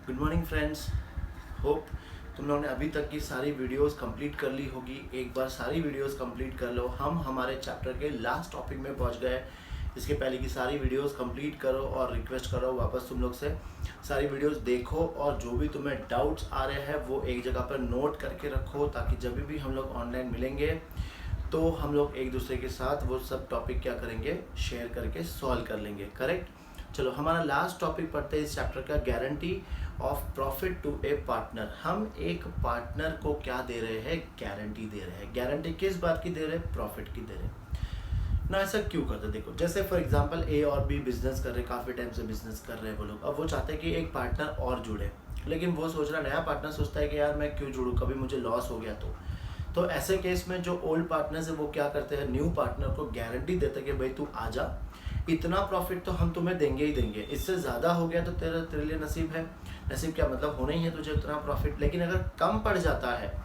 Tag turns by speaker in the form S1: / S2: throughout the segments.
S1: Good morning friends. Hope तुम लोगों ने अभी तक की सारी वीडियोस कंप्लीट कर ली होगी। एक बार सारी वीडियोस कंप्लीट कर लो। हम हमारे चैप्टर के लास्ट टॉपिक में पहुंच गए। इसके पहले की सारी वीडियोस कंप्लीट करो और रिक्वेस्ट करो वापस तुम लोग से सारी वीडियोस देखो, और जो भी तुम्हें डाउट्स आ रहे हैं वो एक जगह पर नोट करके रखो, ताकि जब भी हम लोग ऑनलाइन मिलेंगे तो हम लोग एक दूसरे के साथ वो सब टॉपिक क्या करेंगे, शेयर करके सॉल्व कर लेंगे। करेक्ट। चलो हमारा लास्ट टॉपिक पढ़ते हैं इस चैप्टर का, guarantee of profit to a partner. हम एक पार्टनर को क्या दे रहे हैं, गारंटी दे रहे हैं। गारंटी किस बात की दे रहे हैं, प्रॉफिट की दे रहे हैं ना। ऐसा क्यों करते हैं, देखो जैसे फॉर एग्जांपल ए और बी बिजनेस कर रहे हैं, काफ़ी टाइम से बिजनेस कर रहे हैं वो लोग। अब वो चाहते हैं कि एक पार्टनर और जुड़े, लेकिन वो सोच रहा नया पार्टनर सोचता है कि यार मैं क्यों जुड़ूँ, कभी मुझे लॉस हो गया तो ऐसे केस में जो ओल्ड पार्टनर्स है वो क्या करते हैं, न्यू पार्टनर को गारंटी देते हैं कि भाई तू आ जा, इतना प्रॉफिट तो हम तुम्हें देंगे ही देंगे, इससे ज़्यादा हो गया तो तेरे लिए नसीब है। नसीब क्या मतलब, होना ही है तुझे उतना प्रॉफिट। लेकिन अगर कम पड़ जाता है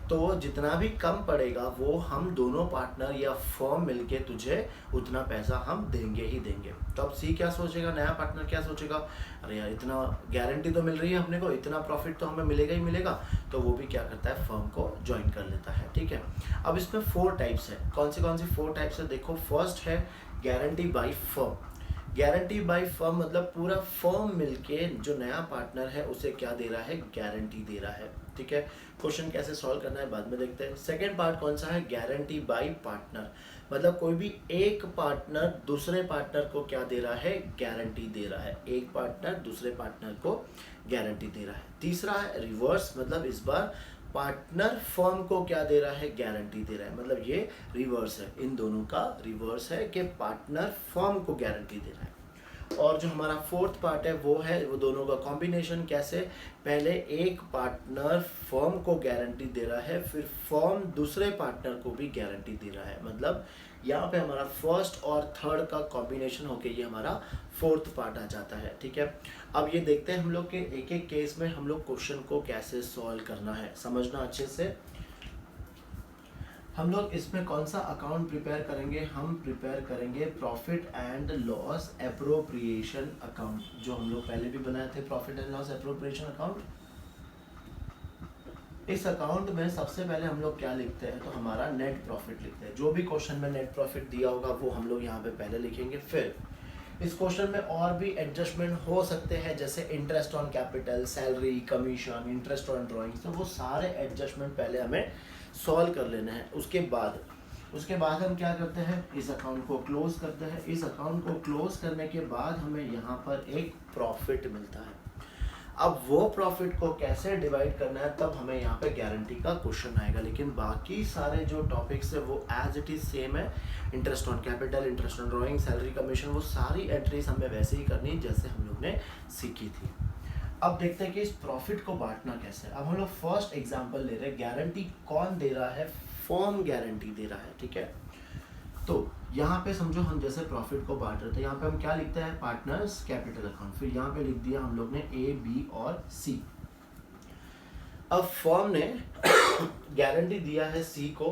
S1: तो जितना भी कम पड़ेगा वो हम दोनों पार्टनर या फर्म मिलके तुझे उतना पैसा हम देंगे ही देंगे। तो अब सी क्या सोचेगा, नया पार्टनर क्या सोचेगा, अरे यार इतना गारंटी तो मिल रही है अपने को, इतना प्रॉफिट तो हमें मिलेगा ही मिलेगा। तो वो भी क्या करता है, फर्म को ज्वाइन कर लेता है। ठीक है। अब इसमें 4 टाइप्स है। कौन सी 4 टाइप्स है, देखो फर्स्ट है guarantee by firm. Guarantee by firm मतलब पूरा फर्म मिलके जो नया पार्टनर है उसे क्या दे रहा है, गारंटी दे रहा है। ठीक है। क्वेश्चन कैसे सॉल्व करना है बाद में देखते हैं। सेकंड पार्ट कौन सा है, गारंटी बाय पार्टनर, मतलब कोई भी एक पार्टनर दूसरे पार्टनर को क्या दे रहा है, गारंटी दे रहा है। एक पार्टनर दूसरे पार्टनर को गारंटी दे रहा है। तीसरा है रिवर्स, मतलब इस बार पार्टनर फर्म को क्या दे रहा है, गारंटी दे रहा है। मतलब ये रिवर्स है, इन दोनों का रिवर्स है कि पार्टनर फर्म को गारंटी दे रहा है। और जो हमारा फोर्थ पार्ट है वो है वो दोनों का कॉम्बिनेशन। कैसे, पहले एक पार्टनर फर्म को गारंटी दे रहा है, फिर फर्म दूसरे पार्टनर को भी गारंटी दे रहा है। मतलब यहाँ पे हमारा फर्स्ट और थर्ड का कॉम्बिनेशन होके ये हमारा फोर्थ पार्ट आ जाता है। ठीक है। अब ये देखते हैं हम लोग के एक एक केस में हम लोग क्वेश्चन को कैसे सॉल्व करना है, समझना अच्छे से। हम लोग इसमें कौन सा अकाउंट प्रिपेयर करेंगे, हम प्रिपेयर करेंगे profit and loss appropriation account, जो हम लोग पहले भी बनाए थे, profit and loss appropriation account. इस अकाउंट में सबसे पहले हम लोग क्या लिखते हैं, तो हमारा नेट प्रॉफिट लिखते हैं। जो भी क्वेश्चन में नेट प्रॉफिट दिया होगा वो हम लोग यहाँ पे पहले लिखेंगे। फिर इस क्वेश्चन में और भी एडजस्टमेंट हो सकते हैं, जैसे interest on capital, salary, commission, interest on drawings, तो वो सारे एडजस्टमेंट पहले हमें सॉल्व कर लेना है। उसके बाद हम क्या करते हैं, इस अकाउंट को क्लोज करते हैं। इस अकाउंट को क्लोज करने के बाद हमें यहाँ पर एक प्रॉफिट मिलता है। अब वो प्रॉफिट को कैसे डिवाइड करना है, तब हमें यहाँ पे गारंटी का क्वेश्चन आएगा। लेकिन बाकी सारे जो टॉपिक्स है वो एज इट इज सेम है। Interest on capital, interest on drawing, salary, commission, वो सारी एंट्रीज हमें वैसे ही करनी जैसे हम लोग ने सीखी थी। अब देखते हैं कि इस प्रॉफिट को बांटना कैसे। अब हम लोग फर्स्ट एग्जांपल ले रहे हैं। गारंटी कौन दे रहा है, फर्म गारंटी दे रहा है। ठीक है। तो यहाँ पे समझो हम जैसे प्रॉफिट को बांट रहे थे, यहाँ पे हम क्या लिखते हैं, पार्टनर्स कैपिटल अकाउंट। फिर यहाँ पे लिख दिया हम लोग ने ए, बी और सी। अब फर्म ने गारंटी दिया है सी को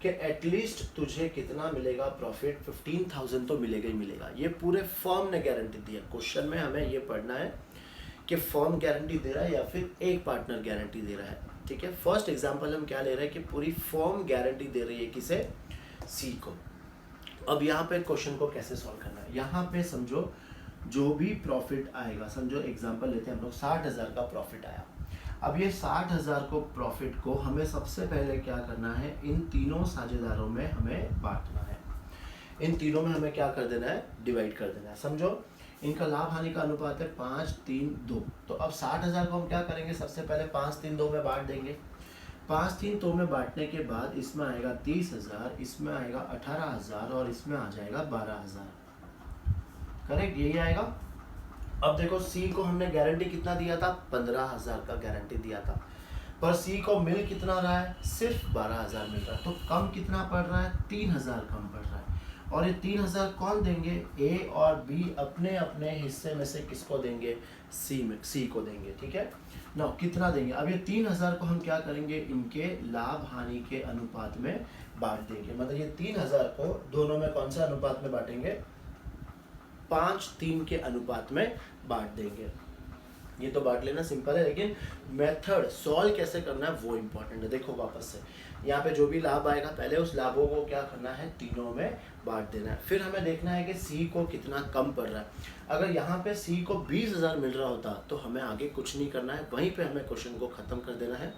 S1: कि एटलीस्ट तुझे कितना मिलेगा प्रॉफिट, 15,000 तो मिलेगा ही मिलेगा। ये पूरे फर्म ने गारंटी दी है। क्वेश्चन में हमें ये पढ़ना है कि फर्म गारंटी दे रहा है या फिर एक पार्टनर गारंटी दे रहा है। ठीक है। फर्स्ट एग्जांपल हम क्या ले रहे हैं कि पूरी फर्म गारंटी दे रही है किसे, सी को। अब यहाँ पे क्वेश्चन को कैसे सॉल्व करना है, यहाँ पे समझो जो भी प्रॉफिट आएगा, समझो एग्जांपल लेते हैं हम लोग, 60,000 का प्रॉफिट आया। अब ये 60,000 को प्रॉफिट को हमें सबसे पहले क्या करना है, इन तीनों साझेदारों में हमें बांटना है। इन तीनों में हमें क्या कर देना है, डिवाइड कर देना है। समझो इनका लाभ हानि का अनुपात है 5-3-2। तो अब 60,000 को हम क्या करेंगे, सबसे पहले 5-3-2 में बांट देंगे। 5-3-2 में बांटने के बाद इसमें आएगा 30,000, इसमें आएगा 18,000 और इसमें आ जाएगा 12,000। करेक्ट, यही आएगा। अब देखो सी को हमने गारंटी कितना दिया था, 15,000 का गारंटी दिया था, पर सी को मिल कितना रहा है, सिर्फ 12,000 मिल रहा है। तो कम कितना पड़ रहा है, 3,000 कम पड़ रहा है। और ये 3,000 कौन देंगे, ए और बी अपने अपने हिस्से में से किसको देंगे, सी को देंगे। ठीक है ना, कितना देंगे। अब ये 3,000 को हम क्या करेंगे, इनके लाभ हानि के अनुपात में बांट देंगे। मतलब ये 3,000 को दोनों में कौन सा अनुपात में बांटेंगे, 5-3 के अनुपात में बांट देंगे। ये तो बांट लेना सिंपल है, लेकिन मेथड सॉल्व कैसे करना है वो इम्पोर्टेंट है। देखो वापस से यहाँ पे जो भी लाभ आएगा पहले उस लाभों को क्या करना है, तीनों में बांट देना है। फिर हमें देखना है कि सी को कितना कम पड़ रहा है। अगर यहाँ पे सी को 20,000 मिल रहा होता तो हमें आगे कुछ नहीं करना है, वहीं पे हमें क्वेश्चन को ख़त्म कर देना है।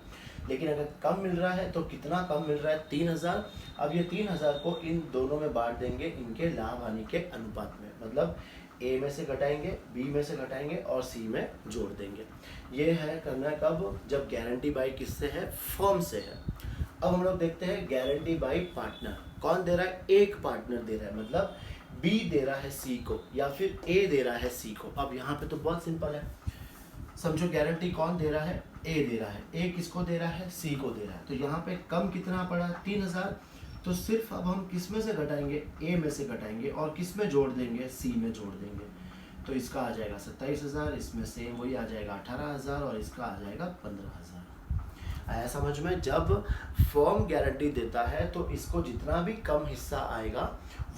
S1: लेकिन अगर कम मिल रहा है तो कितना कम मिल रहा है, 3,000। अब ये 3,000 को इन दोनों में बांट देंगे इनके लाभ हानि के अनुपात में, मतलब ए में से घटाएंगे, बी में से घटाएंगे और सी में जोड़ देंगे। ये है करना है कब, जब गारंटी बाई किससे है, फर्म से है। अब हम लोग देखते हैं गारंटी बाई पार्टनर। कौन दे रहा है, एक पार्टनर दे रहा है, मतलब बी दे रहा है सी को या फिर ए दे रहा है सी को। अब यहाँ पे तो बहुत सिंपल है, समझो गारंटी कौन दे रहा है, ए दे रहा है। ए किसको दे रहा है, सी को दे रहा है। तो यहाँ पे कम कितना पड़ा, 3,000। तो सिर्फ अब हम किस में से घटाएंगे, ए में से घटाएंगे और किस में जोड़ देंगे, सी में जोड़ देंगे। तो इसका आ जाएगा 27,000, इसमें सेम वही आ जाएगा 18,000 और इसका आ जाएगा 15,000। आया समझ में। जब फर्म गारंटी देता है तो इसको जितना भी कम हिस्सा आएगा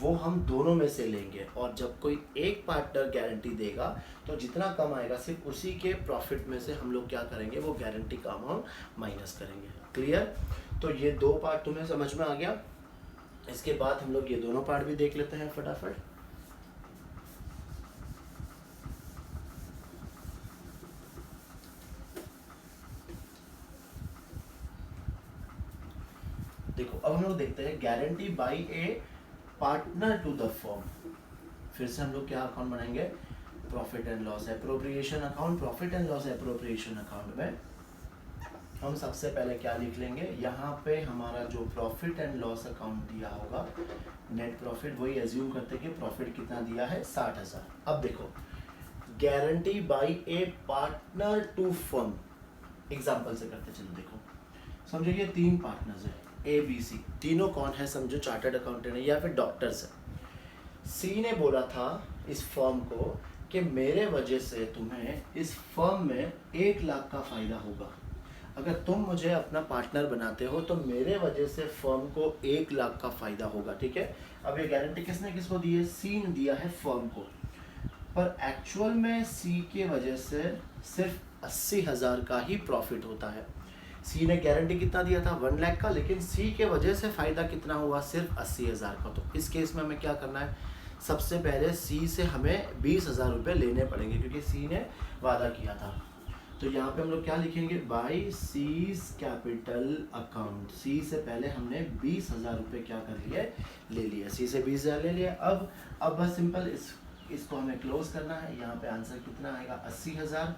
S1: वो हम दोनों में से लेंगे, और जब कोई एक पार्टनर गारंटी देगा तो जितना कम आएगा सिर्फ उसी के प्रॉफिट में से हम लोग क्या करेंगे, वो गारंटी का अमाउंट माइनस करेंगे। क्लियर। तो ये दो पार्ट तुम्हें समझ में आ गया। इसके बाद हम लोग ये दोनों पार्ट भी देख लेते हैं फटाफट। देखो अब हम लोग देखते हैं guarantee by a partner to the firm. फिर से हम लोग क्या अकाउंट बनाएंगे, profit and loss appropriation account. Profit and loss appropriation account में हम सबसे पहले क्या लिख लेंगे, यहाँ पे हमारा जो प्रॉफिट एंड लॉस अकाउंट दिया होगा नेट प्रॉफिट, वही एज्यूम करते कि प्रॉफिट कितना दिया है, 60,000। अब देखो guarantee by a partner to firm, example से करते चलो। देखो समझो ये 3 पार्टनर्स है ए बी सी, तीनों कौन है, समझो चार्टर्ड अकाउंटेंट है या फिर डॉक्टर्स है। सी ने बोला था इस फर्म को कि मेरे वजह से तुम्हें इस फर्म में 1 लाख का फायदा होगा। अगर तुम मुझे अपना पार्टनर बनाते हो तो मेरे वजह से फर्म को 1 लाख का फायदा होगा। ठीक है। अब ये गारंटी किसने किसको दी है, सी ने दिया है फर्म को, पर एक्चुअल में सी के वजह से सिर्फ 80,000 का ही प्रॉफिट होता है। सी ने गारंटी कितना दिया था, 1 लाख का, लेकिन सी के वजह से फ़ायदा कितना हुआ, सिर्फ 80,000 का। तो इस केस में हमें क्या करना है, सबसे पहले सी से हमें 20,000 रुपये लेने पड़ेंगे क्योंकि सी ने वादा किया था। तो यहाँ पे हम लोग क्या लिखेंगे, बाई सीज कैपिटल अकाउंट। सी से पहले हमने 20,000 रुपये क्या कर लिया, ले लिया। सी से 20,000 ले लिया। अब बस सिंपल इसको हमें क्लोज करना है। यहाँ पे आंसर कितना आएगा, 80,000।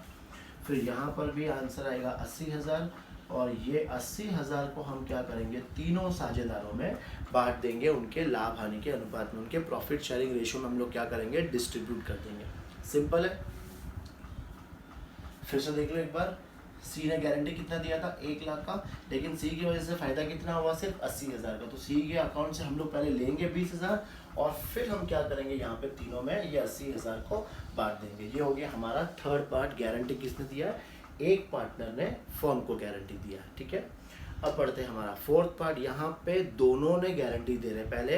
S1: फिर यहाँ पर भी आंसर आएगा 80,000, और ये 80,000 को हम क्या करेंगे, तीनों साझेदारों में बांट देंगे उनके लाभ हानि के अनुपात में। उनके प्रॉफिट शेयरिंग रेशियो में हम लोग क्या करेंगे, डिस्ट्रीब्यूट कर देंगे। सिंपल है। फिर से देख लो एक बार, सी ने गारंटी कितना दिया था, 1 लाख का, लेकिन सी की वजह से फायदा कितना हुआ, सिर्फ 80,000 का। तो सी के अकाउंट से हम लोग पहले लेंगे 20,000 और फिर हम क्या करेंगे, यहाँ पे तीनों में ये 80,000 को बांट देंगे। ये हो गया हमारा थर्ड पार्ट। गारंटी किसने दिया है, एक पार्टनर ने फर्म को गारंटी दिया है। ठीक है। अब पढ़ते हैं हमारा फोर्थ पार्ट। यहाँ पे दोनों ने गारंटी दे रहे, पहले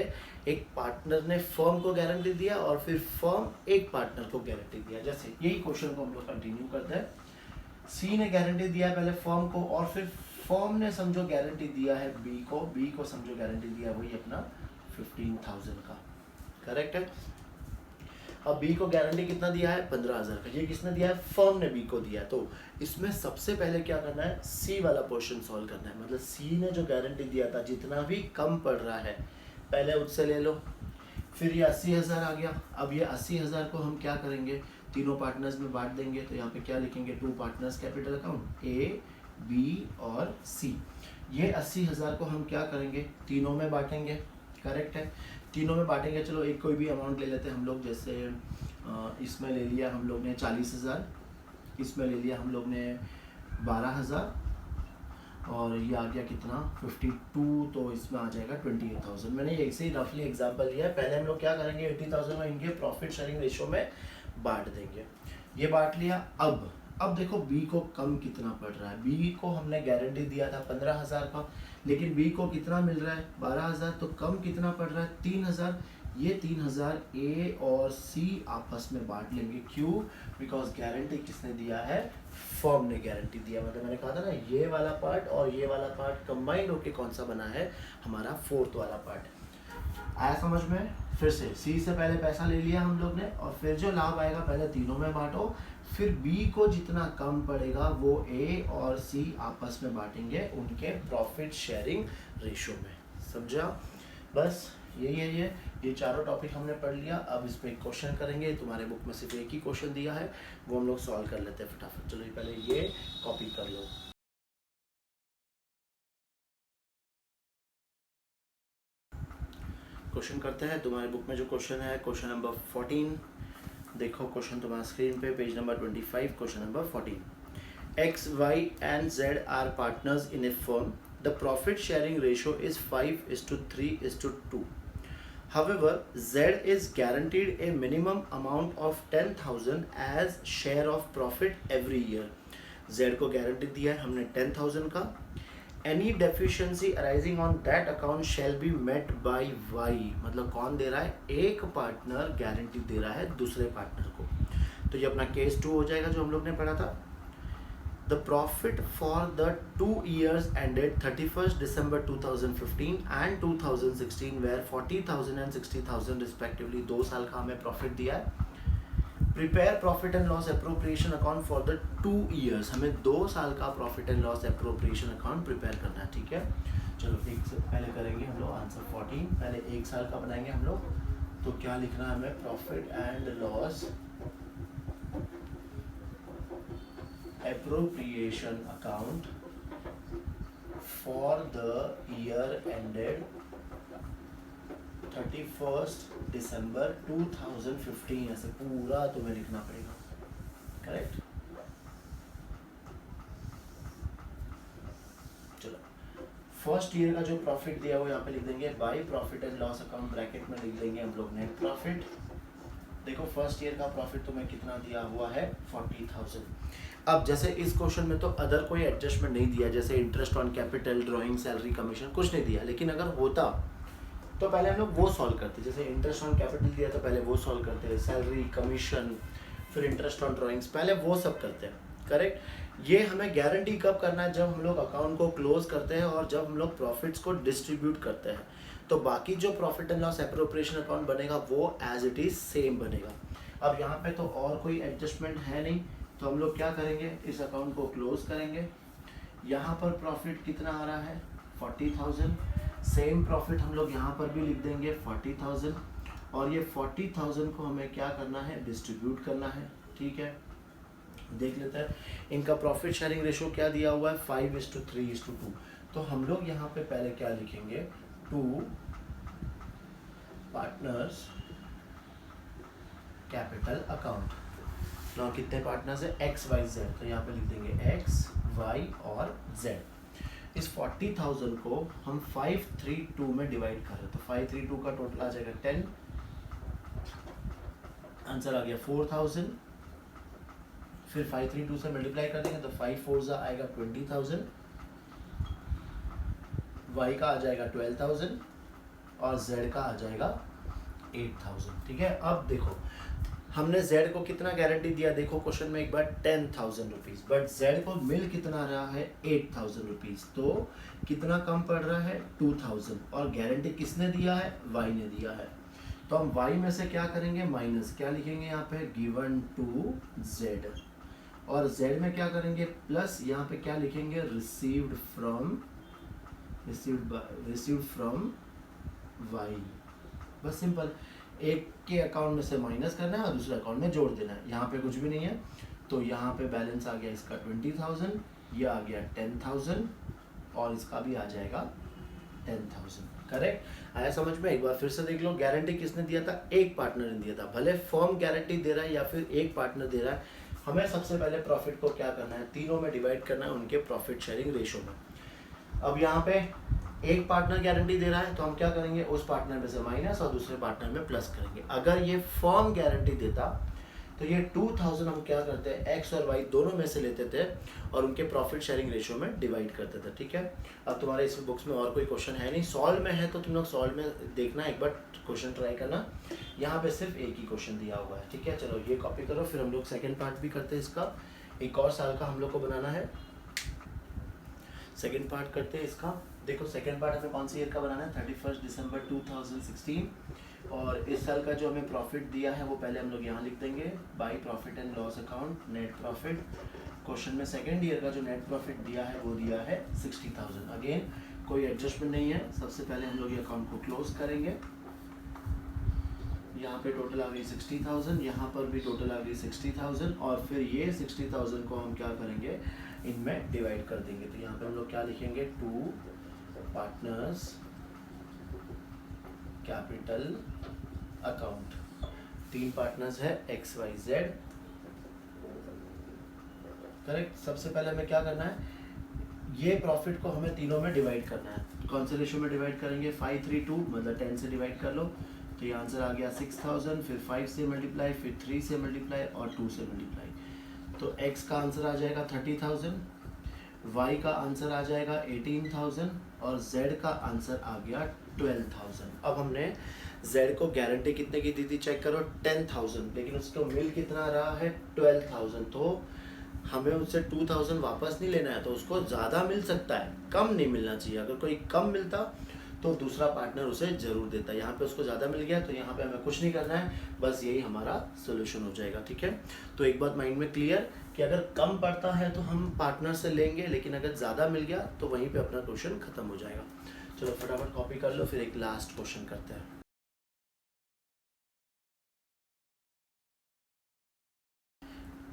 S1: एक पार्टनर ने फर्म को गारंटी दिया और फिर फर्म एक पार्टनर को गारंटी दिया। जैसे यही क्वेश्चन को हम लोग कंटिन्यू करते हैं। सी ने गारंटी दिया पहले फर्म को, और फिर फर्म ने समझो गारंटी दिया है बी को समझो गारंटी दिया वही अपना 15,000 का। करेक्ट है। अब बी को गारंटी कितना दिया है, 15,000 का। ये किसने दिया है, फर्म ने बी को दिया। तो इसमें सबसे पहले क्या करना है, सी वाला पोर्शन सॉल्व करना है। मतलब सी ने जो गारंटी दिया था जितना भी कम पड़ रहा है पहले उससे ले लो। फिर ये 80,000 आ गया। अब ये 80,000 को हम क्या करेंगे, तीनों पार्टनर्स में बांट देंगे। तो यहाँ पे क्या लिखेंगे, 2 partners capital account, A B और सी। ये 80,000 को हम क्या करेंगे, तीनों में बांटेंगे। करेक्ट है। तीनों में बांटेंगे। चलो एक कोई भी अमाउंट ले लेते हैं हम लोग। जैसे इसमें ले लिया हम लोग ने 40,000, इसमें ले लिया हम लोग ने 12,000, और ये आ गया कितना 52, तो इसमें आ जाएगा 28,000। मैंने ऐसे ही रफली एग्जांपल लिया है। पहले हम लोग क्या करेंगे, 80,000 में इनके प्रॉफिट शेयरिंग रेशियो में बांट देंगे। ये बांट लिया। अब देखो बी को कम कितना पड़ रहा है। बी को हमने गारंटी दिया था 15,000 का, लेकिन बी को कितना मिल रहा है, 12,000। तो कम कितना पड़ रहा है, 3,000। ये 3000 ए और सी आपस में बांट लेंगे। क्यों? बिकॉज गारंटी किसने दिया है? फर्म ने गारंटी दिया। मतलब मैंने कहा था ना, ये वाला पार्ट और ये वाला पार्ट कंबाइंड होके कौन सा बना है? हमारा फोर्थ वाला पार्ट। आया समझ में? फिर से सी से पहले पैसा ले लिया हम लोग ने, और फिर जो लाभ आएगा पहले तीनों में बांटो, फिर बी को जितना कम पड़ेगा वो ए और सी आपस में बांटेंगे उनके प्रॉफिट शेयरिंग रेशो में। समझा? बस यही है। ये चारों टॉपिक हमने पढ़ लिया। अब इस पे एक क्वेश्चन करेंगे। तुम्हारे बुक में सिर्फ एक ही क्वेश्चन दिया है, वो हम लोग सॉल्व कर लेते हैं फटाफट। चलो पहले ये कॉपी कर लो। क्वेश्चन करते हैं। तुम्हारे बुक में जो क्वेश्चन है, क्वेश्चन नंबर 14। देखो क्वेश्चन तुम्हारा स्क्रीन पे, page number 25, question number 14। X, Y and Z are partners in a firm. The profit sharing ratio is 5:3:2. However, Z is guaranteed a minimum amount of 10,000 as share of profit every year. Z को guarantee दिया है हमने 10,000 का। Any deficiency arising on that account shall be met by Y. मतलब कौन दे रहा है? एक पार्टनर गारंटी दे रहा है दूसरे पार्टनर को। तो ये अपना केस 2 हो जाएगा जो हम लोग ने पढ़ा था। The profit for the 2 years ended 31st December 2015 and 2016 were 40,000 and 60,000 respectively। 2 साल का हमें प्रॉफिट दिया है। Prepare profit and loss appropriation account for the 2 years। हमें 2 साल का profit and loss appropriation account prepare करना है। ठीक है, चलो एक से पहले करेंगे हम लोग आंसर 14। पहले 1 साल का बनाएंगे हम लोग। तो क्या लिखना है हमें? Profit and loss appropriation account for the year ended 31st December 2015। ऐसे पूरा तुम्हें लिखना पड़ेगा। करेक्ट? चलो फर्स्ट ईयर का जो प्रॉफिट दिया वो यहाँ पे लिख देंगे by profit and loss account, bracket में लिख देंगे हम लोग नेट प्रॉफिट। देखो फर्स्ट ईयर का प्रॉफिट तुम्हें कितना दिया हुआ है? 40,000। अब जैसे इस क्वेश्चन में तो अदर कोई एडजस्टमेंट नहीं दिया, जैसे interest on capital, drawing, salary, commission, कुछ नहीं दिया। लेकिन अगर होता तो पहले हम लोग वो सॉल्व करते। जैसे इंटरेस्ट ऑन कैपिटल दिया तो पहले वो सॉल्व करते हैं, सैलरी, कमीशन, फिर इंटरेस्ट ऑन ड्राइंग्स, पहले वो सब करते हैं। करेक्ट? ये हमें गारंटी कब करना है? जब हम लोग अकाउंट को क्लोज करते हैं और जब हम लोग प्रॉफिट्स को डिस्ट्रीब्यूट करते हैं। तो बाकी जो profit and loss appropriation account बनेगा वो एज इट इज सेम बनेगा। अब यहाँ पे तो और कोई एडजस्टमेंट है नहीं, तो हम लोग क्या करेंगे? इस अकाउंट को क्लोज करेंगे। यहाँ पर प्रॉफिट कितना आ रहा है? 40,000। सेम प्रॉफिट हम लोग यहाँ पर भी लिख देंगे 40,000, और ये 40,000 को हमें क्या करना है? डिस्ट्रीब्यूट करना है। ठीक है, देख लेते हैं इनका प्रॉफिट शेयरिंग रेशो क्या दिया हुआ है? 5:3:2। तो हम लोग यहाँ पे पहले क्या लिखेंगे? 2 पार्टनर्स कैपिटल अकाउंट। ना कितने पार्टनर्स है? X, Y, Z. तो यहाँ पे लिख देंगे एक्स, वाई और जेड। इस 40,000 को हम 5:3:2 में डिवाइड कर रहे हैं। तो 5:3:2 का टोटल आ जाएगा 10। आंसर आ गया 4,000। फिर 5:3:2 से मल्टीप्लाई कर देंगे तो 5 4 आएगा 20,000, वाई का आ जाएगा 12,000 और जेड का आ जाएगा 8,000। ठीक है, अब देखो हमने Z को कितना गारंटी दिया? देखो क्वेश्चन में एक बार 10,000 रुपीज, बट Z को मिल कितना रहा है? 8,000 रुपीज। तो कितना कम पड़ रहा है? 2,000। और गारंटी किसने दिया है? Y ने दिया है। तो हम Y में से क्या करेंगे? माइनस क्या लिखेंगे यहाँ पे? Given to Z। और Z में क्या करेंगे? प्लस यहाँ पे क्या लिखेंगे? Received from Y। बस सिंपल, एक के अकाउंट में से माइनस करना है और दूसरे अकाउंट में जोड़ देना है। यहाँ पे कुछ भी नहीं है, तो यहाँ पे बैलेंस आ गया इसका 20,000, ये आ गया 10,000 और इसका भी आ जाएगा 10,000। करेक्ट? आया समझ में? एक बार फिर से देख लो, गारंटी किसने दिया था? एक पार्टनर ने दिया था। भले फर्म गारंटी दे रहा है या फिर एक पार्टनर दे रहा है, हमें सबसे पहले प्रॉफिट को क्या करना है? तीनों में डिवाइड करना है उनके प्रॉफिट शेयरिंग रेशो में। अब यहाँ पे एक पार्टनर गारंटी दे रहा है तो हम क्या करेंगे? उस पार्टनर में से माइनस और दूसरे पार्टनर में प्लस करेंगे। अगर ये फर्म गारंटी देता तो ये 2000 हम क्या करते हैं, एक्स और वाई दोनों में से लेते थे और उनके प्रॉफिट शेयरिंग रेशियो में डिवाइड करते थे। ठीक है, अब तुम्हारे इस बुक्स में और कोई क्वेश्चन है नहीं, सॉल्व में है तो तुम लोग सॉल्व में देखना, एक बार क्वेश्चन ट्राई करना। यहाँ पे सिर्फ एक ही क्वेश्चन दिया हुआ है। ठीक है, चलो ये कॉपी करो, फिर हम लोग सेकेंड पार्ट भी करते हैं इसका। एक और साल का हम लोग को बनाना है, सेकेंड पार्ट करते हैं इसका। देखो सेकेंड पार्ट हमें कौन सी ईयर का बनाना है, 31 दिसंबर 2016। और इस साल का जो हमें प्रॉफिट दिया है वो पहले हम लोग यहाँ लिख देंगे, by profit and loss account net profit. Question में सेकेंड ईयर का जो नेट प्रॉफिट दिया है वो दिया है 60,000। अगेन कोई एडजस्टमेंट नहीं है, सबसे पहले हम लोग ये अकाउंट को क्लोज करेंगे। यहाँ पे टोटल आ गई 60,000, यहाँ पर भी टोटल आ गई 60,000, और फिर ये 60,000 को हम क्या करेंगे, इनमें डिवाइड कर देंगे। तो यहाँ पे हम लोग क्या लिखेंगे, 2 पार्टनर्स कैपिटल अकाउंट। 3 पार्टनर्स है XYZ, करेक्ट। सबसे पहले हमें क्या करना है, ये प्रॉफिट को हमें तीनों में डिवाइड करना है। कौन से रेशियो में डिवाइड करेंगे, 5:3:2, मतलब 10 से डिवाइड कर लो। तो ये आंसर आ गया 6,000, फिर 5 से मल्टीप्लाई, फिर 3 से मल्टीप्लाई और 2 से मल्टीप्लाई। तो x का आंसर आ जाएगा 30,000, y का आंसर आ जाएगा 18,000 और z का आंसर आ गया 12,000। अब हमने z को गारंटी कितने की दी थी, चेक करो, 10,000, लेकिन उसको मिल कितना रहा है, 12,000। तो हमें उससे 2,000 वापस नहीं लेना है, तो उसको ज़्यादा मिल सकता है, कम नहीं मिलना चाहिए। अगर कोई कम मिलता तो दूसरा पार्टनर उसे जरूर देता। यहाँ पे उसको ज़्यादा मिल गया, तो यहाँ पे हमें कुछ नहीं करना है, बस यही हमारा सोल्यूशन हो जाएगा। ठीक है, तो एक बात माइंड में क्लियर कि अगर कम पड़ता है तो हम पार्टनर से लेंगे, लेकिन अगर ज़्यादा मिल गया तो वहीं पे अपना क्वेश्चन खत्म हो जाएगा। चलो फटाफट कॉपी कर लो, फिर एक लास्ट क्वेश्चन करते हैं।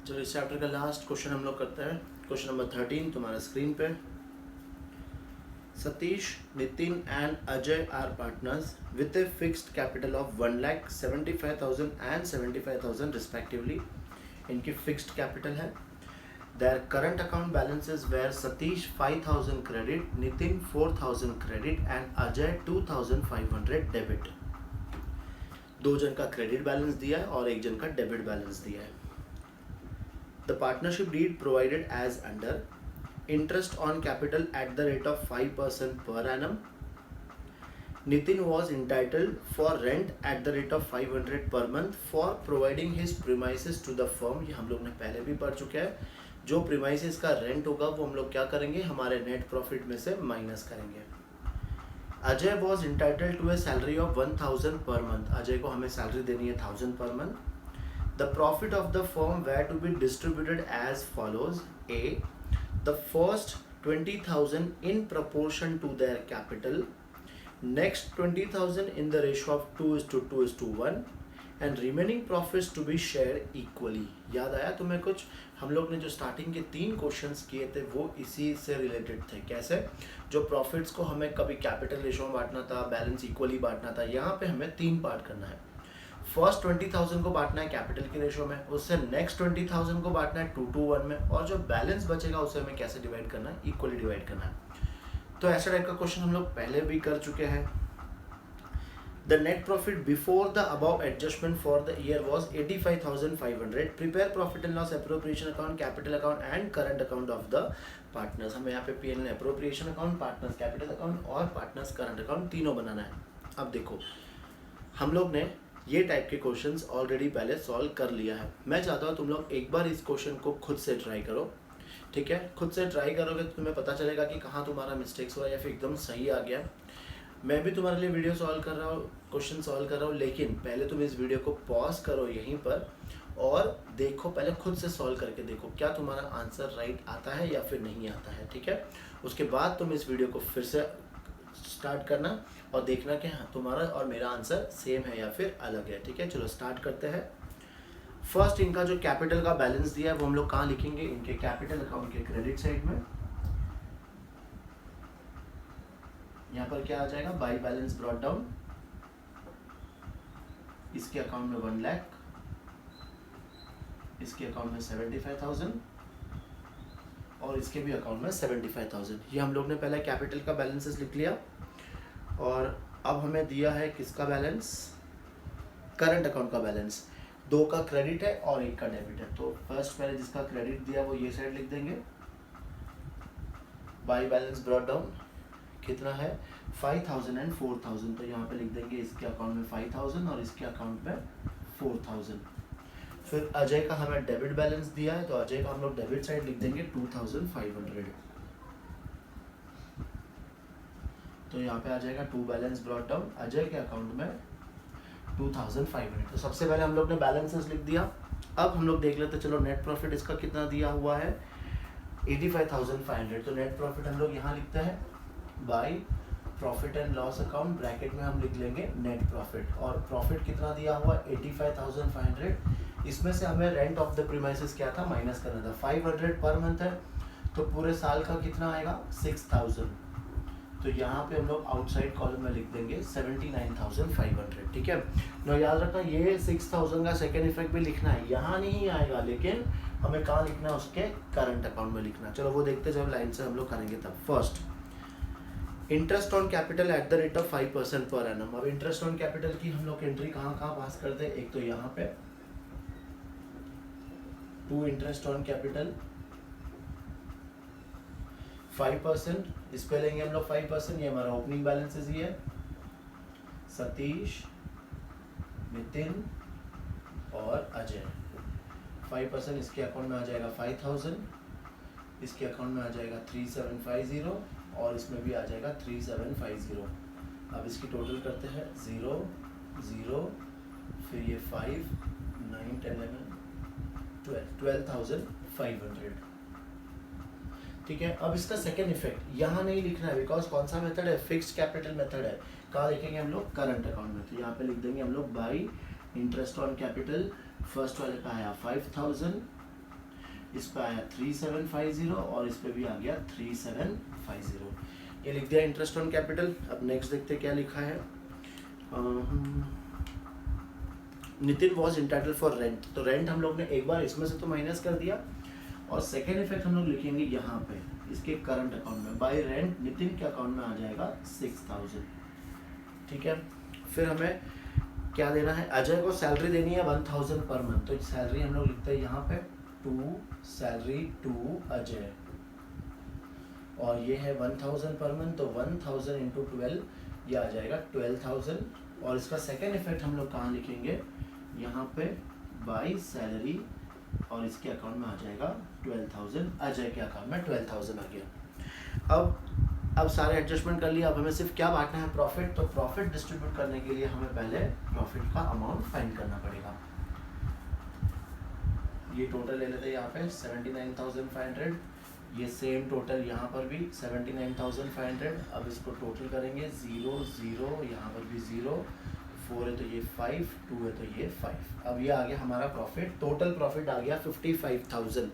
S1: चलो इस चैप्टर का लास्ट क्वेश्चन हम लोग करते हैं। क्वेश्चन नंबर 13 तुम्हारा स्क्रीन पे। Satish, Nitin and Ajay are partners with a fixed capital of 1,75,000 and 75,000 respectively. इनकी fixed capital है। Their current account balances were Satish 5,000 credit, Nitin 4,000 credit and Ajay 2,500 debit। दो जन का क्रेडिट बैलेंस दिया है और एक जन का डेबिट बैलेंस दिया है। The partnership deed provided as under interest on capital at the rate of 5% per annum. Nitin was entitled for rent at the rate of 500 per month for providing his premises to the firm। ये हम लोग ने पहले भी पढ़ चुके हैं। जो premises का रेंट होगा वो हम लोग क्या करेंगे, हमारे नेट प्रॉफिट में से माइनस करेंगे। Ajay was entitled to a salary of 1,000 per month। Ajay को हमें सैलरी देनी है 1,000 per month। The profit of the firm were to be distributed as follows: A, the first 20,000 in proportion to their capital, next 20,000 in the ratio of 2:2:1, and remaining profits to be shared equally। याद आया तुम्हें कुछ, हम लोग ने जो starting के 3 questions किए थे वो इसी से रिलेटेड थे। कैसे, जो प्रॉफिट्स को हमें कभी कैपिटल रेशियो में बांटना था, बैलेंस इक्वली बांटना था, यहाँ पे हमें 3 पार्ट करना है। फर्स्ट 20,000 को बांटना है कैपिटल की रेशियो में, उससे नेक्स्ट 20,000 को बांटना है 2:1 में, और जो बैलेंस बचेगा उसे हमें कैसे डिवाइड करना है, इक्वली डिवाइड करना है। तो ऐसा टाइप का क्वेश्चन हम लोग पहले भी कर चुके हैं। The net profit before the above adjustment for the year was 85,500। Prepare profit and loss appropriation account, capital account and current account of the partners. हमें यहाँ पे P&L appropriation account, partners capital account और partners current account तीनों बनाना है। अब देखो हम लोग ने ये टाइप के क्वेश्चंस ऑलरेडी पहले सॉल्व कर लिया है। मैं चाहता हूँ तुम लोग एक बार इस क्वेश्चन को खुद से ट्राई करो। ठीक है, खुद से ट्राई करोगे तो तुम्हें पता चलेगा कि कहाँ तुम्हारा मिस्टेक्स हुआ या फिर एकदम सही आ गया। मैं भी तुम्हारे लिए वीडियो सॉल्व कर रहा हूँ, क्वेश्चन सॉल्व कर रहा हूँ, लेकिन पहले तुम इस वीडियो को पॉज करो यहीं पर और देखो, पहले खुद से सॉल्व करके देखो क्या तुम्हारा आंसर राइट आता है या फिर नहीं आता है। ठीक है, उसके बाद तुम इस वीडियो को फिर से स्टार्ट करना और देखना कि हाँ तुम्हारा और मेरा आंसर सेम है या फिर अलग है। ठीक है, चलो स्टार्ट करते हैं। फर्स्ट इनका जो कैपिटल का बैलेंस दिया है वो हम लोग कहाँ लिखेंगे, इनके कैपिटल अकाउंट के क्रेडिट साइड में। यहाँ पर क्या आ जाएगा, बाई बैलेंस ब्रॉट डाउन। इसके अकाउंट में 1 लाख, इसके अकाउंट में 75,000 और इसके भी अकाउंट में 75,000। ये हम लोग ने पहले कैपिटल का बैलेंसेस लिख लिया। और अब हमें दिया है किसका बैलेंस, करंट अकाउंट का बैलेंस। दो का क्रेडिट है और एक का डेबिट है। तो फर्स्ट पहले जिसका क्रेडिट दिया वो ये साइड लिख देंगे, बाई बैलेंस ब्रॉट डाउन कितना है 5000 एंड 4000, तो यहाँ पे लिख देंगे इसके अकाउंट में 5000 और इसके अकाउंट में 4000। फिर अजय का हमें डेबिट बैलेंस दिया है तो अजय का हम लोग डेबिट साइड लिख देंगे 2500, तो यहाँ पे आ जाएगा to balance brought down Ajay के अकाउंट में 2500। तो सबसे पहले हम लोग ने बैलेंसेस लिख दिया। अब हम लोग देख लेते चलो नेट प्रॉफिट इसका कितना दिया हुआ है 85,500, तो नेट प्रॉफिट हम लोग यहाँ लिखते हैं by profit and loss account, bracket में हम लिख लेंगे नेट प्रॉफिट, और प्रॉफिट कितना दिया हुआ 85,500। इसमें से हमें रेंट ऑफ द प्रीमाइसेस क्या था माइनस करना था, 500 पर मंथ है तो पूरे साल का कितना आएगा 6000, तो यहाँ पे हम लोग आउटसाइड कॉलम में लिख देंगे 79,500। ठीक है ना, याद रखना ये 6000 का सेकेंड इफेक्ट भी लिखना है, यहाँ नहीं आएगा लेकिन हमें कहाँ लिखना है उसके करंट अकाउंट में लिखना। चलो वो देखते जब लाइन से हम लोग करेंगे तब। First interest on capital at the rate of 5% per annum. अब इंटरेस्ट ऑन कैपिटल की हम लोग एंट्री कहाँ कहाँ पास करते हैं, एक तो यहाँ पे टू इंटरेस्ट ऑन कैपिटल 5%, इस पे लेंगे हम लोग 5%, ये हमारा ओपनिंग बैलेंसेस ही है, सतीश, नितिन और अजय। 5% इसके अकाउंट में आ जाएगा 5000, इसके अकाउंट में आ जाएगा 3750 और इसमें भी आ जाएगा 3750। अब इसकी टोटल करते हैं 0 0 फिर ये 5 9 10 11 12,500। ठीक है, अब इसका सेकेंड इफेक्ट यहाँ नहीं लिखना है बिकॉज कौन सा मेथड है फिक्स्ड कैपिटल मेथड है, कहाँ लिखेंगे हम लोग करंट अकाउंट में, तो यहाँ पे लिख देंगे हम लोग by interest on capital, first वाले पे आया 5000, इस पे आया 3750 और इस पे भी आ गया 3750, ये लिख दिया इंटरेस्ट ऑन कैपिटल। अब नेक्स्ट देखते क्या लिखा है, Nitin was entitled for rent, तो रेंट हम लोग ने एक बार इसमें से तो माइनस कर दिया और सेकेंड इफेक्ट हम लोग लिखेंगे यहाँ पे इसके करंट अकाउंट में, बाय रेंट नितिन के अकाउंट में आ जाएगा 6000। ठीक है, फिर हमें क्या देना है, अजय को सैलरी देनी है 1000 पर मंथ, तो सैलरी हम लोग लिखते हैं यहाँ पे टू सैलरी टू अजय, और ये है 1000 पर मंथ, तो 1000 इंटू 12 ये आ जाएगा 12000, और इसका सेकेंड इफेक्ट हम लोग कहाँ लिखेंगे यहाँ पे बाई सैलरी, और इसके अकाउंट में आ जाएगा 12000, अजय के अकाउंट में 12000 आ गया। अब सारे एडजस्टमेंट कर लिया, अब हमें सिर्फ क्या बांटना है प्रॉफिट, तो प्रॉफिट डिस्ट्रीब्यूट करने के लिए हमें पहले प्रॉफिट का अमाउंट फाइंड करना पड़ेगा। ये टोटल ले लेते हैं यहाँ पे 79,500, ये सेम टोटल यहाँ पर भी 79,500, अब इसको टोटल करेंगे 0 0, यहाँ पर भी 0, 4 है तो ये 5, 2 है तो ये 5, अब ये आ गया हमारा प्रॉफिट, टोटल प्रॉफिट आ गया 55,000।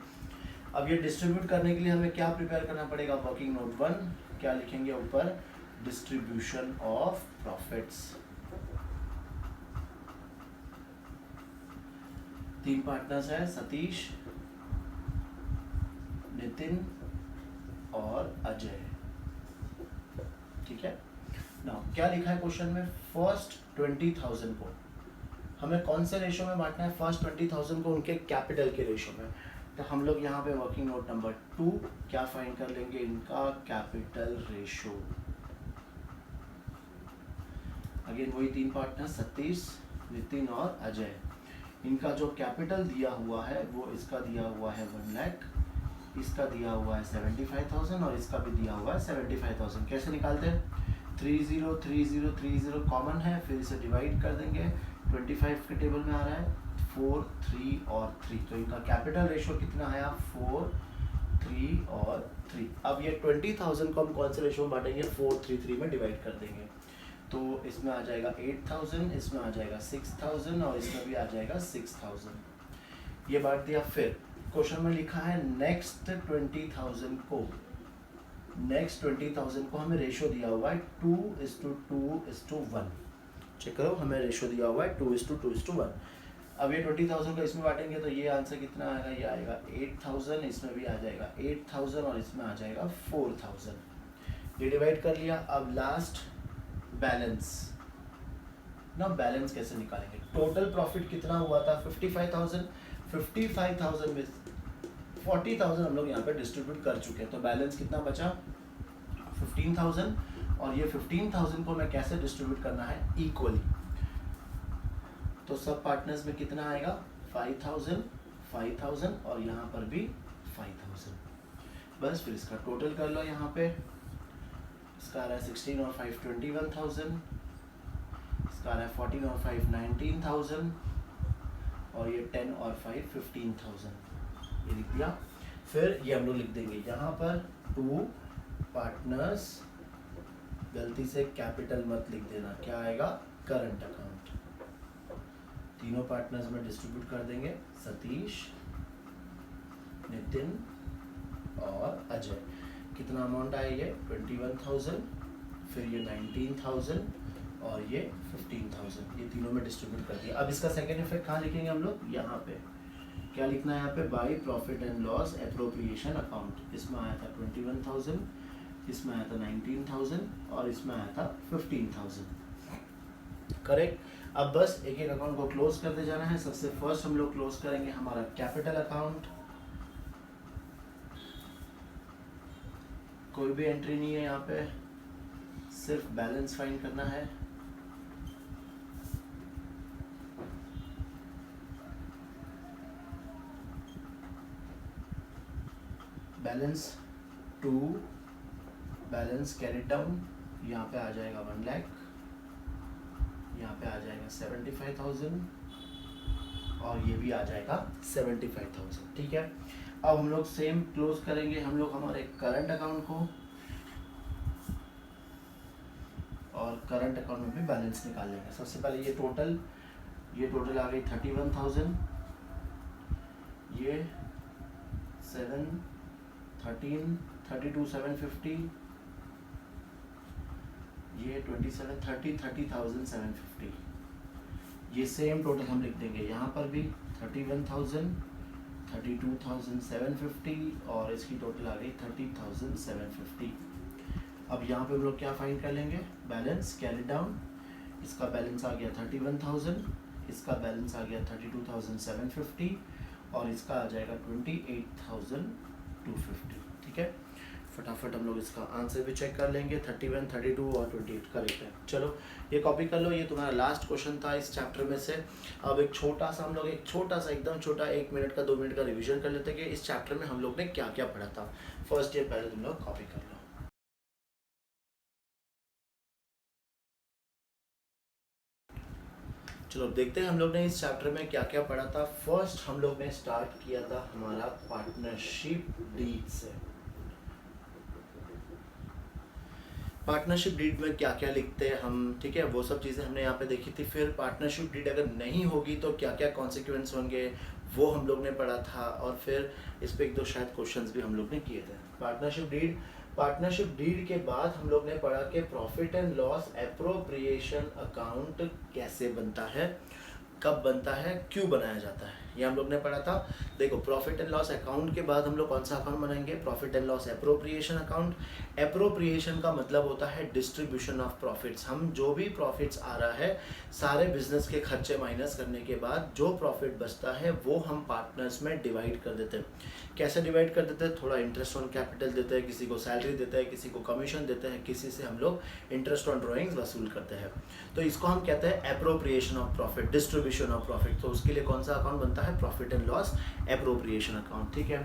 S1: अब ये डिस्ट्रीब्यूट करने के लिए हमें क्या प्रिपेयर करना पड़ेगा, वर्किंग नोट 1 क्या लिखेंगे ऊपर, डिस्ट्रीब्यूशन ऑफ प्रॉफिट्स। 3 पार्टनर्स हैं सतीश, नितिन और अजय। ठीक है, नाउ क्या लिखा है क्वेश्चन में, फर्स्ट 20,000 को हमें कौन से रेशो में बांटना है, फर्स्ट 20,000 को उनके कैपिटल के रेशो में, तो हम लोग यहाँ पे वर्किंग नोट नंबर 2 क्या फाइंड कर लेंगे, इनका कैपिटल रेशो। अगेन वही 3 पार्टनर सतीश, नितिन और अजय, इनका जो कैपिटल दिया हुआ है वो इसका दिया हुआ है 1 लाख, इसका दिया हुआ है 75,000 और इसका भी दिया हुआ है 75,000। कैसे निकालते हैं, 30 30 30 कॉमन है, फिर इसे डिवाइड कर देंगे, 25 के टेबल में आ रहा है 4 3 और 3, तो इनका कैपिटल रेशो कितना आया 4 3 और 3। अब ये 20,000 को हम कौन से रेशो में बांटेंगे, 4 3 3 में डिवाइड कर देंगे, तो इसमें आ जाएगा 8,000, इसमें आ जाएगा 6,000 और इसमें भी आ जाएगा 6,000, ये बांट दिया। फिर क्वेश्चन में लिखा है नेक्स्ट 20,000 को हमें रेशो दिया हुआ है 2:2:1, चेक करो हमें रेशो दिया हुआ है 2:2:1। अब ये 20,000 को इसमें बांटेंगे तो ये आंसर कितना आएगा, ये आएगा 8,000, इसमें भी आ जाएगा 8,000 और इसमें आ जाएगा 4,000, ये डिवाइड कर लिया। अब लास्ट बैलेंस ना बैलेंस कैसे निकालेंगे। टोटल प्रॉफिट कितना हुआ था 55,000, 55,000 में 40,000 हम लोग यहाँ पे डिस्ट्रीब्यूट कर चुके हैं, तो बैलेंस कितना बचा 15,000, और ये 15,000 को मैं कैसे डिस्ट्रीब्यूट करना है इक्वली, तो सब पार्टनर्स में कितना आएगा 5,000 5,000 और यहाँ पर भी 5,000। बस फिर इसका टोटल कर लो, यहाँ पे इसका आ रहा है 16 और 5 21,000, इसका आ रहा है 14 और 5 19,000 और ये 10 और 5 15,000, ये लिख दिया। फिर ये हम लोग लिख देंगे यहाँ पर 2 पार्टनर्स, गलती से कैपिटल मत लिख देना, क्या आएगा करंट अकाउंट। तीनों पार्टनर्स में डिस्ट्रीब्यूट कर देंगे, सतीश, नितिन और अजय। कितना अमाउंट आया ये 21,000, फिर ये 19,000 और ये 15,000, ये तीनों में डिस्ट्रीब्यूट कर दिया। अब इसका सेकेंड इफेक्ट कहाँ लिखेंगे हम लोग, यहाँ पे क्या लिखना है, यहाँ पे by profit and loss appropriation account. इसमें आया था 21,000, इसमें आया था 19,000 और इसमें आया था 15,000, करेक्ट। अब बस एक एक अकाउंट को क्लोज करते जाना है। सबसे फर्स्ट हम लोग क्लोज करेंगे हमारा कैपिटल अकाउंट, कोई भी एंट्री नहीं है यहाँ पे, सिर्फ बैलेंस फाइंड करना है। बैलेंस 2, बैलेंस कैरी डाउन, यहाँ पे आ जाएगा 1 लाख, यहाँ पे आ जाएगा 75,000 और ये भी आ जाएगा 75,000, ठीक है। अब हम लोग सेम क्लोज करेंगे हम लोग हमारे करंट अकाउंट को, और करंट अकाउंट में भी बैलेंस निकाल लेंगे। सबसे पहले ये टोटल आ गई 31,000, ये 7 13 32 750, ये 27 30,750, ये सेम टोटल हम लिख देंगे यहाँ पर भी 31,000 32,750 और इसकी टोटल आ गई 30,750। अब यहाँ पे हम लोग क्या फाइंड कर लेंगे, बैलेंस कैरी डाउन, इसका बैलेंस आ गया 31,000, इसका बैलेंस आ गया 32,750 और इसका आ जाएगा 28,250, ठीक है। फटाफट हम लोग इसका आंसर भी चेक कर लेंगे, 31 32 और 28 करेक्ट है। चलो ये कॉपी कर लो, ये तुम्हारा लास्ट क्वेश्चन था इस चैप्टर में से। अब एक छोटा सा हम लोग एकदम छोटा 1 मिनट का 2 मिनट का रिवीजन कर लेते हैं कि इस चैप्टर में हम लोग ने क्या क्या पढ़ा था। फर्स्ट ईयर पहले तुम लोग कॉपी कर लो। चलो देखते हैं हम लोग ने इस चैप्टर में क्या क्या पढ़ा था। फर्स्ट हम लोग ने स्टार्ट किया था हमारा पार्टनरशिप डीड से। पार्टनरशिप डीड में क्या क्या लिखते हैं हम, ठीक है, वो सब चीज़ें हमने यहाँ पे देखी थी। फिर पार्टनरशिप डीड अगर नहीं होगी तो क्या क्या कॉन्सिक्वेंस होंगे वो हम लोग ने पढ़ा था, और फिर इस पर 1-2 शायद क्वेश्चंस भी हम लोग ने किए थे। पार्टनरशिप डीड के बाद हम लोग ने पढ़ा कि profit and loss appropriation account कैसे बनता है, कब बनता है, क्यों बनाया जाता है, ये हम लोग ने पढ़ा था। देखो प्रॉफिट एंड लॉस अकाउंट के बाद हम लोग कौन सा अकाउंट बनाएंगे, profit and loss appropriation account. Appropriation का मतलब होता है डिस्ट्रीब्यूशन ऑफ प्रॉफिट्स। हम जो भी प्रॉफिट्स आ रहा है सारे बिजनेस के खर्चे माइनस करने के बाद जो प्रॉफिट बचता है वो हम पार्टनर्स में डिवाइड कर देते हैं। कैसे डिवाइड कर देते हैं, थोड़ा इंटरेस्ट ऑन कैपिटल देते हैं, किसी को सैलरी देते हैं, किसी को कमीशन देते हैं, किसी से हम लोग इंटरेस्ट ऑन ड्रॉइंग्स वसूल करते हैं। तो इसको हम कहते हैं appropriation of profit, distribution of profit. तो उसके लिए कौन सा अकाउंट बनता है, profit and loss appropriation account, ठीक है।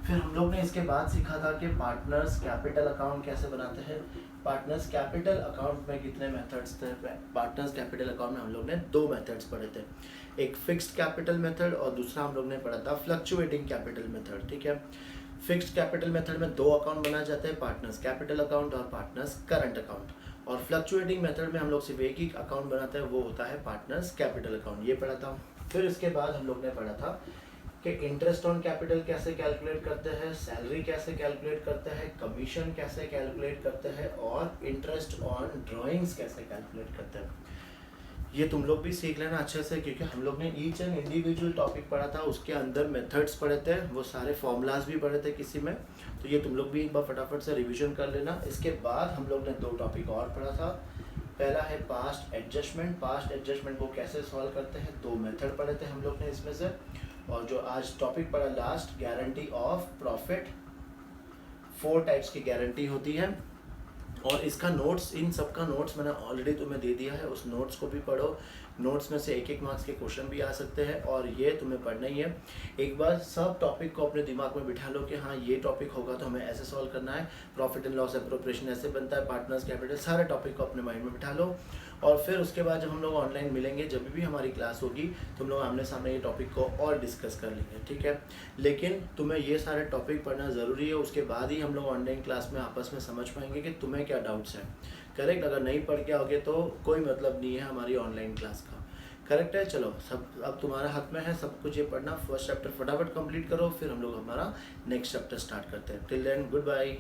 S1: फिर हम लोग ने इसके बाद सीखा था कि पार्टनर्स कैपिटल अकाउंट कैसे बनाते हैं। पार्टनर्स कैपिटल अकाउंट में कितने मेथड्स थे, पार्टनर्स कैपिटल अकाउंट में हम लोग ने 2 मेथड्स पढ़े थे, एक फिक्स्ड कैपिटल मेथड और दूसरा हम लोग ने पढ़ा था फ्लक्चुएटिंग कैपिटल मेथड, ठीक है। फिक्स्ड कैपिटल मेथड में 2 अकाउंट बनाए जाते हैं, पार्टनर्स कैपिटल अकाउंट और पार्टनर्स करंट अकाउंट। और फ्लक्चुएटिंग मेथड में हम लोग सिर्फ एक ही अकाउंट बनाते हैं, वो होता है पार्टनर्स कैपिटल अकाउंट, ये पढ़ा था। फिर इसके बाद हम लोग ने पढ़ा था कि इंटरेस्ट ऑन कैपिटल कैसे कैलकुलेट करते हैं, सैलरी कैसे कैलकुलेट करते हैं, कमीशन कैसे कैलकुलेट करते हैं और इंटरेस्ट ऑन ड्राइंग्स कैसे कैलकुलेट करते हैं। ये तुम लोग भी सीख लेना अच्छे से, क्योंकि हम लोग ने ईच एंड इंडिविजुअल टॉपिक पढ़ा था, उसके अंदर मेथड्स पढ़े थे, वो सारे फॉर्मूलाज भी पढ़े थे किसी में। तो ये तुम लोग भी एक बार फटाफट से रिवीजन कर लेना। इसके बाद हम लोग ने 2 टॉपिक और पढ़ा था, पहला है पास्ट एडजस्टमेंट। पास्ट एडजस्टमेंट को कैसे सॉल्व करते हैं, 2 मेथड पढ़े थे हम लोग ने इसमें से। और जो आज टॉपिक पढ़ा last, guarantee of profit, 4 types की गारंटी होती है। और इसका नोट्स, इन सब का नोट्स मैंने ऑलरेडी तुम्हें दे दिया है, उस नोट्स को भी पढ़ो। नोट्स में से 1-1 मार्क्स के क्वेश्चन भी आ सकते हैं और ये तुम्हें पढ़ना ही है। एक बार सब टॉपिक को अपने दिमाग में बिठा लो कि हाँ ये टॉपिक होगा तो हमें ऐसे सॉल्व करना है, प्रॉफिट एंड लॉस एप्रोप्रिएशन ऐसे बनता है, पार्टनर्स कैपिटल, सारे टॉपिक को अपने माइंड में बिठा लो। और फिर उसके बाद जब हम लोग ऑनलाइन मिलेंगे, जब भी हमारी क्लास होगी, तुम लोग आमने सामने ये टॉपिक को और डिस्कस कर लेंगे, ठीक है। लेकिन तुम्हें ये सारे टॉपिक पढ़ना ज़रूरी है, उसके बाद ही हम लोग ऑनलाइन क्लास में आपस में समझ पाएंगे कि तुम्हें क्या डाउट्स हैं। करेक्ट, अगर नहीं पढ़ के आओगे तो कोई मतलब नहीं है हमारी ऑनलाइन क्लास का। करेक्ट है। चलो सब अब तुम्हारे हाथ में है सब कुछ ये पढ़ना। फर्स्ट चैप्टर फटाफट कंप्लीट करो, फिर हम लोग हमारा नेक्स्ट चैप्टर स्टार्ट करते हैं। Till then good bye.